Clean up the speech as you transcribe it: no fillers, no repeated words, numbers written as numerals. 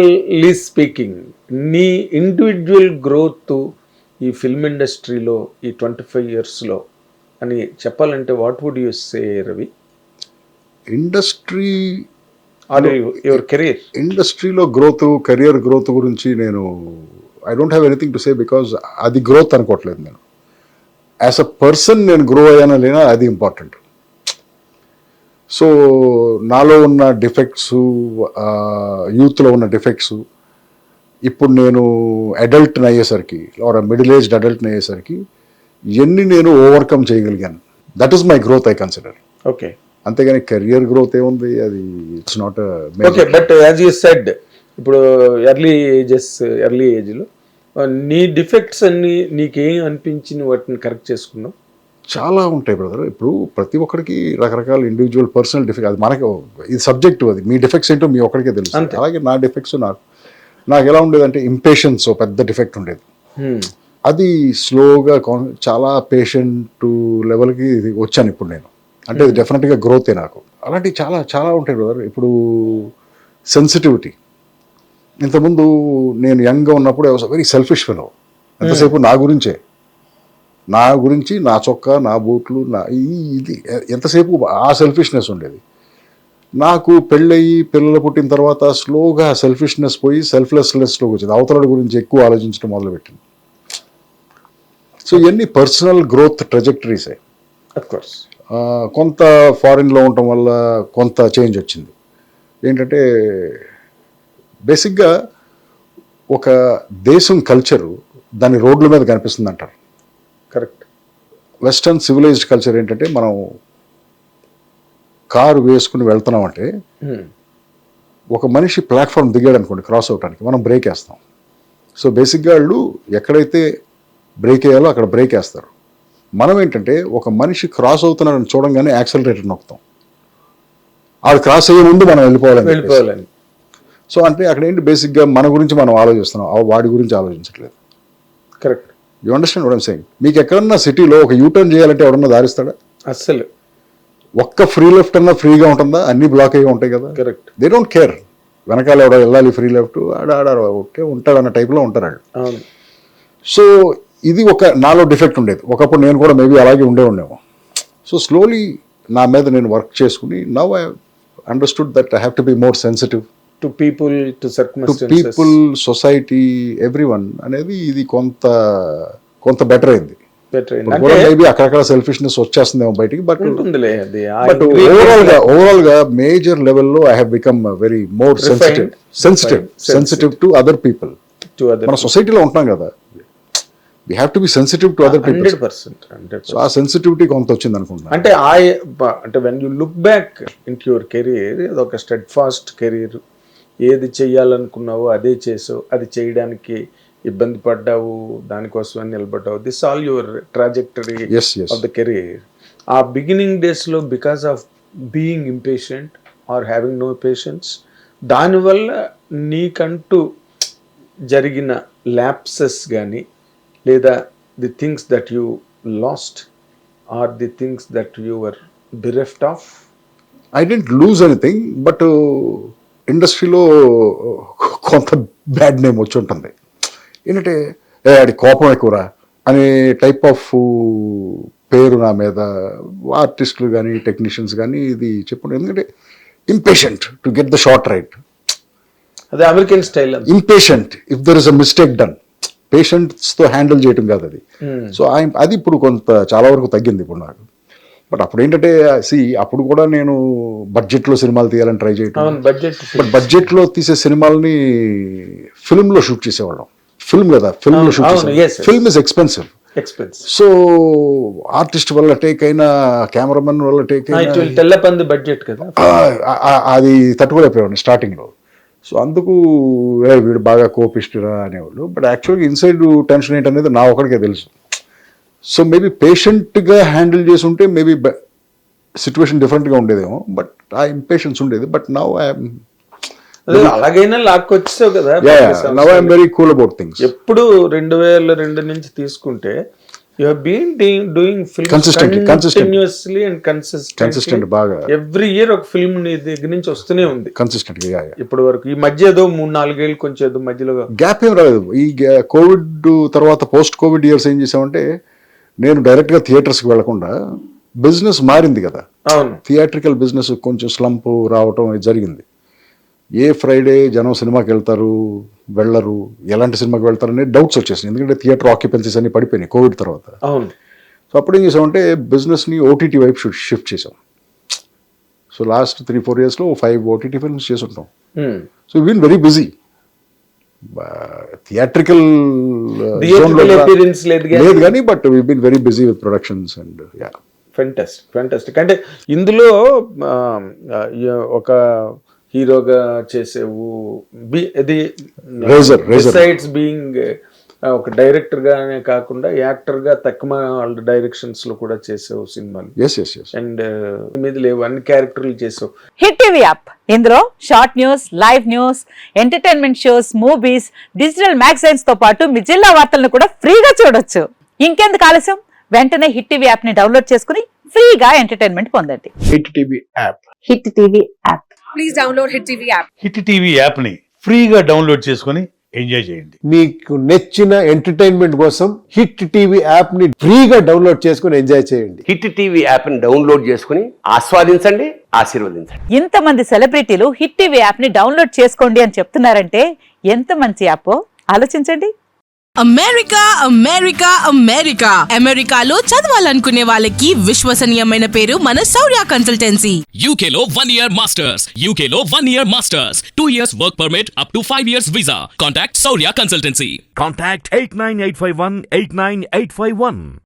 Generally speaking నీ individual growth ఈ film ఇండస్ట్రీలో ఈ 25 yearsలో అని చెప్పాలంటే what would you say Ravi? Industry or your career? ఇండస్ట్రీలో గ్రోత్, కెరియర్ గ్రోత్ గురించి నేను I don't have anything to say, because అది గ్రోత్ అనుకోవట్లేదు. నేను యాజ్ అ పర్సన్ నేను గ్రో అయ్యానా లేనా అది ఇంపార్టెంట్. సో నాలో ఉన్న డిఫెక్ట్స్, యూత్లో ఉన్న డిఫెక్ట్స్, ఇప్పుడు నేను అడల్ట్ని అయ్యేసరికి ఆర్ మిడిల్ ఏజ్డ్ అడల్ట్ని అయ్యేసరికి ఎన్ని నేను ఓవర్కమ్ చేయగలిగాను, that is my growth I consider. Okay, అంతేగాని కెరియర్ గ్రోత్ ఏముంది, అది it's not. Okay, but as you said ఇప్పుడు ఎర్లీ ఏజ్లో నీ డిఫెక్ట్స్ అన్ని నీకేం అనిపించి వాటిని కరెక్ట్ చేసుకున్నావు? చాలా ఉంటాయి బ్రదర్. ఇప్పుడు ప్రతి ఒక్కరికి రకరకాల ఇండివిజువల్ పర్సనల్ డిఫెక్ట్, అది మనకి ఇది సబ్జెక్టు. అది మీ డిఫెక్ట్స్ ఏంటో మీ ఒక్కడికే తెలుసు. అలాగే నా డిఫెక్ట్స్ నాకు ఎలా ఉండేదంటే ఇంపేషెన్స్ పెద్ద డిఫెక్ట్ ఉండేది. అది స్లోగా చాలా పేషెంట్ లెవెల్కి వచ్చాను ఇప్పుడు నేను. అంటే అది డెఫినెట్గా గ్రోతే నాకు. అలాంటివి చాలా చాలా ఉంటాయి బ్రదర్. ఇప్పుడు సెన్సిటివిటీ. ఇంతకుముందు నేను యంగ్గా ఉన్నప్పుడు I was very selfish fellow. ఎంతసేపు నా గురించి, నా చొక్కా, నా బూట్లు, ఇది ఎంతసేపు ఆ సెల్ఫిష్నెస్ ఉండేది. నాకు పెళ్ళయి పిల్లలు పుట్టిన తర్వాత స్లోగా సెల్ఫిష్నెస్ పోయి సెల్ఫ్లెస్నెస్లోకి వచ్చింది. అవతల గురించి ఎక్కువ ఆలోచించడం మొదలుపెట్టింది. సో ఇవన్నీ పర్సనల్ గ్రోత్ ట్రెజెక్టరీసే. అఫ్కోర్స్ కొంత ఫారిన్లో ఉండటం వల్ల కొంత చేంజ్ వచ్చింది. ఏంటంటే బేసిక్గా ఒక దేశం కల్చరు దాని రోడ్ల మీద కనిపిస్తుంది అంటారు. కరెక్ట్. వెస్టర్న్ సివిలైజ్డ్ కల్చర్ ఏంటంటే మనం కారు వేసుకుని వెళ్తున్నామంటే ఒక మనిషి ప్లాట్ఫామ్ దిగాడు అనుకోండి క్రాస్ అవడానికి, మనం బ్రేక్ వేస్తాం. సో బేసిక్గా వాళ్ళు ఎక్కడైతే బ్రేక్ వేయాలో అక్కడ బ్రేక్ వేస్తారు. మనం ఏంటంటే ఒక మనిషి క్రాస్ అవుతున్నాడని చూడంగానే యాక్సలరేటర్ నొక్కుతాం. ఆడు క్రాస్ అయ్యే ముందు మనం వెళ్ళిపోవాలని. సో అంటే అక్కడ ఏంటి బేసిక్గా మన గురించి మనం ఆలోచిస్తున్నాం, వాడి గురించి ఆలోచించట్లేదు. Correct. You understand what I'm saying? మీకు ఎక్కడన్నా సిటీలో ఒక యూటర్న్ చేయాలంటే ఎవరన్నా దారిస్తాడా? అస్సలు. ఒక్క ఫ్రీ లెఫ్ట్ అన్నా ఫ్రీగా ఉంటుందా? అన్ని బ్లాక్ అయ్యి ఉంటాయి కదా. కరెక్ట్. They don't care. వెనకాల ఎవడో వెళ్ళాలి ఫ్రీ లెఫ్ట్, ఓకే ఉంటాడన్న టైప్లో ఉంటారు వాళ్ళు. సో ఇది ఒక నాలో డిఫెక్ట్ ఉండేది. ఒకప్పుడు నేను కూడా మేబీ అలాగే ఉండేమో. సో స్లోలీ నా మీద నేను వర్క్ చేసుకుని now I understood that I have to be more sensitive to people, to people, society, everyone అనేది ఇది కొంత బెటర్ అయింది. మేబీ అక్కడక్కడ సెల్ఫిష్నెస్ వచ్చేస్తుందేమో బయటికి. బట్ ఓవరాల్ గా మేజర్ లెవెల్లో I have become very more sensitive to other people. మన సొసైటీలో ఉంటున్నాం కదా, we have to be sensitive to other people. 100%. So ఆ సెన్సిటివిటీ కొంత వచ్చింది అనుకుంటున్నా. అంటే when you look back in your career, అదొక స్టెడ్ ఫాస్ట్ కెరీర్. ఏది చెయ్యాలనుకున్నావో అదే చేసావు, అది చేయడానికి ఇబ్బంది పడ్డావు, దానికోసమే నిలబడ్డావు. This all your trajectory of the career. ఆ బిగినింగ్ డేస్లో because of being impatient or having no patience, దానివల్ల నీకంటూ జరిగిన ల్యాప్సెస్ కానీ, లేదా the things that you lost or the things that you were bereft of? I didn't lose anything, but ఇండస్ట్రీలో కొంత bad name వచ్చి ఉంటుంది. ఏంటంటే అది కోపం ఎక్కువరా అనే టైప్ ఆఫ్ పేరు నా మీద ఆర్టిస్టులు కానీ టెక్నీషియన్స్ కానీ ఇది చెప్పండి. ఎందుకంటే impatient to get the short right. అదే American style. Impatient if there is a mistake done. పేషెంట్స్తో హ్యాండిల్ చేయటం కాదు అది. సో అది ఇప్పుడు కొంత చాలా వరకు తగ్గింది ఇప్పుడు నాకు. బట్ అప్పుడు ఏంటంటే అప్పుడు కూడా నేను బడ్జెట్లో సినిమాలు తీయాలని ట్రై చేయటం. బట్ బడ్జెట్లో తీసే సినిమాలని ఫిల్మ్లో షూట్ చేసేవాళ్ళం. ఫిల్మ్ కదా, ఫిల్మ్లో షూట్ చేసే film is expensive. So artist వల్ల టేక్ అయినా, కెమెరామెన్ వల్ల టేక్ అయినా బడ్జెట్ కదా, అది తట్టుకోలేకపోయాను స్టార్టింగ్లో. సో అందుకు వీడు బాగా కోపిస్తురా అనేవాళ్ళు. బట్ యాక్చువల్గా ఇన్సైడ్ టెన్షన్ ఏంటనేది నా ఒకడికే తెలుసు. సో మేబీ పేషెంట్గా హ్యాండిల్ చేసి ఉంటే మేబీ సిచ్యువేషన్ డిఫరెంట్గా ఉండేదేమో. బట్ ఆ ఇంపేషెన్స్ ఉండేది. బట్ నవ్ ఐఎమ్ అలాగైనా లాక్కొచ్చావు కదా. Now I'm very cool about things. ఎప్పుడు 2002 నుంచి తీసుకుంటే You have been doing films Consistently. continuously and consistent బాగా ఎవ్రీ ఇయర్ ఒక ఫిల్మ్ నీ దగ్గర నుంచి వస్తూనే ఉంది కన్సిస్టెంట్ గా ఇప్పటి వరకు. ఈ మధ్య ఏదో 3-4 ఏళ్ళు కొంచెం ఏదో మధ్యలో గ్యాప్ ఏం రాలేదు. ఈ కోవిడ్ తర్వాత పోస్ట్ కోవిడ్ ఇయర్స్ ఏం చేసామంటే నేను డైరెక్ట్ గా థియేటర్స్కి వెళ్లకుండా బిజినెస్ మారింది కదా, అవును థియేట్రికల్ బిజినెస్ కొంచెం స్లంప్ రావటం ఇది జరిగింది. ఏ ఫ్రైడే జనం సినిమాకి వెళ్తారు వెళ్ళరు, ఎలాంటి సినిమాకి వెళ్తారు అనే డౌట్స్ వచ్చేసింది. ఎందుకంటే థియేటర్ ఆక్యుపెన్సీస్ అన్ని పడిపోయినాయి కోవిడ్ తర్వాత. అవును. సో అప్పుడు ఏం చేసామంటే బిజినెస్ని ఓటీటీ వైపు షిఫ్ట్ చేసాం. సో లాస్ట్ 3-4 ఇయర్స్లో 5 ఓటీటీ ఫిల్మ్స్ చేసి ఉంటాం. So we've very busy. Theatrical లేదు కానీ but we been very busy with productions and yeah. Fantastic. అంటే ఇందులో ఒక హీరోగా చేసేవు, బిసైడ్స్ బీయింగ్ ఒక డైరెక్టర్ గానే కాకుండా యాక్టర్ గా తక్కువ డైరెక్షన్స్ లో కూడా చేసావు సినిమాలు. అండ్ మీద లేవు అన్ని క్యారెక్టర్లు చేసావు. హిట్ టీవీ యాప్, ఇందులో short news, live news, entertainment shows, movies, digital magazines తో పాటు మీ జిల్లా వార్తలను కూడా ఫ్రీగా చూడొచ్చు. ఇంకెందుకు ఆలస్యం, వెంటనే హిట్ టీవీ యాప్ ని డౌన్లోడ్ చేసుకుని ఫ్రీగా ఎంటర్టైన్మెంట్ పొందండి. Hit TV app. Hit TV app. Please download hit TV app. Hit TV app ని ఫ్రీగా డౌన్లోడ్ చేసుకుని ఎంజాయ్ చేయండి. మీకు నచ్చిన ఎంటర్టైన్మెంట్ కోసం హిట్ టీవీ యాప్ ని ఫ్రీగా డౌన్లోడ్ చేసుకుని ఎంజాయ్ చేయండి. హిట్ టీవీ యాప్ ని డౌన్లోడ్ చేసుకుని ఆస్వాదించండి, ఆశీర్వదించండి. ఇంతమంది సెలబ్రిటీలు హిట్ టీవీ యాప్ ని డౌన్లోడ్ చేసుకోండి అని చెప్తున్నారంటే ఎంత మంచి యాప్ ఆలోచించండి. అమెరికా అమెరికా అమెరికా అమెరికాలో చదవాలనుకునే వాళ్ళకి విశ్వసనీయమైన పేరు మన శౌర్య కన్సల్టెన్సీ. UK లో 1 year masters, UK లో 1 year masters, 2 years work permit up to 5 years visa. Contact Saurya Consultancy. Contact 89851 89851.